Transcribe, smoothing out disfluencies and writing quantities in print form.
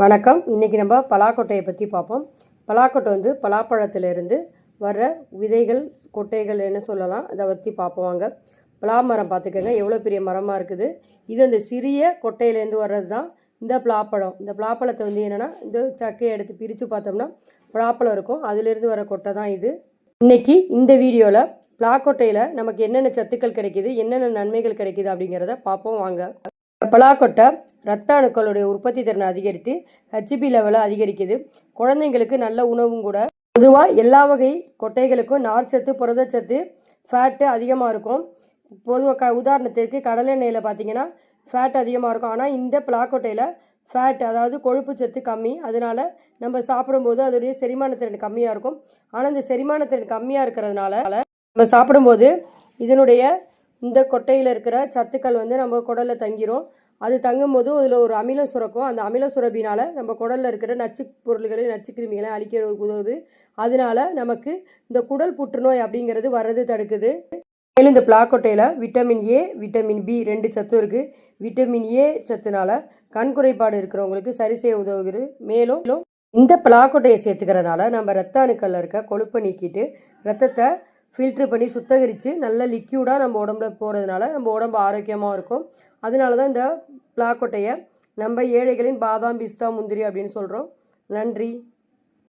வணக்கம். இன்றைக்கி நம்ம பலாக்கொட்டையை பற்றி பார்ப்போம். பலாக்கொட்டை வந்து பலாப்பழத்திலிருந்து வர்ற விதைகள், கொட்டைகள் என்ன சொல்லலாம், அதை பற்றி பார்ப்போம் வாங்க. பலா மரம் பார்த்துக்கோங்க, எவ்வளோ பெரிய மரமாக இருக்குது. இது அந்த சிறிய கொட்டையிலேருந்து வர்றது தான் இந்த பலாப்பழம். இந்த பலாப்பழத்தை வந்து என்னென்னா, இந்த சக்கையை எடுத்து பிரித்து பார்த்தோம்னா பலாப்பழம் இருக்கும், அதிலிருந்து வர கொட்டை தான் இது. இன்றைக்கி இந்த வீடியோவில் பலாக்கொட்டையில் நமக்கு என்னென்ன சத்துக்கள் கிடைக்கிது, என்னென்ன நன்மைகள் கிடைக்கிது அப்படிங்கிறத பார்ப்போம் வாங்க. பலாக்கொட்டை இரத்த அணுக்களுடைய உற்பத்தி திறனை அதிகரித்து ஹெச்பி லெவலை அதிகரிக்குது. குழந்தைங்களுக்கு நல்ல உணவும் கூட. பொதுவாக எல்லா வகை கொட்டைகளுக்கும் நார்ச்சத்து, புரதச்சத்து, ஃபேட்டு அதிகமாக இருக்கும். பொதுவாக உதாரணத்திற்கு கடலெண்ணெயில் பார்த்தீங்கன்னா ஃபேட் அதிகமாக இருக்கும். ஆனால் இந்த பலாக்கொட்டையில் ஃபேட், அதாவது கொழுப்பு சத்து கம்மி. அதனால் நம்ம சாப்பிடும்போது அதோடைய செரிமானத்திறன் கம்மியாக இருக்கும். ஆனால் இந்த செரிமானத்திறன் கம்மியாக இருக்கிறதுனால நம்ம சாப்பிடும்போது இதனுடைய இந்த கொட்டையில் இருக்கிற சத்துக்கள் வந்து நம்ம குடலில் தங்கிரும். அது தங்கும்போது அதில் ஒரு அமிலம் சுரக்கும். அந்த அமில சுரப்பினால் நம்ம குடலில் இருக்கிற நச்சு பொருள்களை, நச்சு கிருமிகளை அழிக்க உதவுது. அதனால நமக்கு இந்த குடல் புற்றுநோய் அப்படிங்கிறது வர்றது தடுக்குது. மேலும் இந்த பலாக்கொட்டையில் விட்டமின் ஏ, விட்டமின் பி 2 சத்து இருக்குது. விட்டமின் ஏ சத்துனால கண் குறைபாடு இருக்கிறவங்களுக்கு சரி செய்ய உதவுகிறது. மேலும் இந்த பலாக்கொட்டையை சேர்த்துக்கிறதுனால நம்ம ரத்த அணுக்களில் இருக்க கொழுப்பை நீக்கிட்டு ரத்தத்தை ஃபில்ட்ரு பண்ணி சுத்தகரித்து நல்ல லிக்யூடாக நம்ம உடம்புல போகிறதுனால நம்ம உடம்பு ஆரோக்கியமாக இருக்கும். அதனால தான் இந்த பலாக்கொட்டையை நம்ம ஏழைகளின் பாதாம், பிஸ்தா, முந்திரி அப்படின்னு சொல்கிறோம். நன்றி.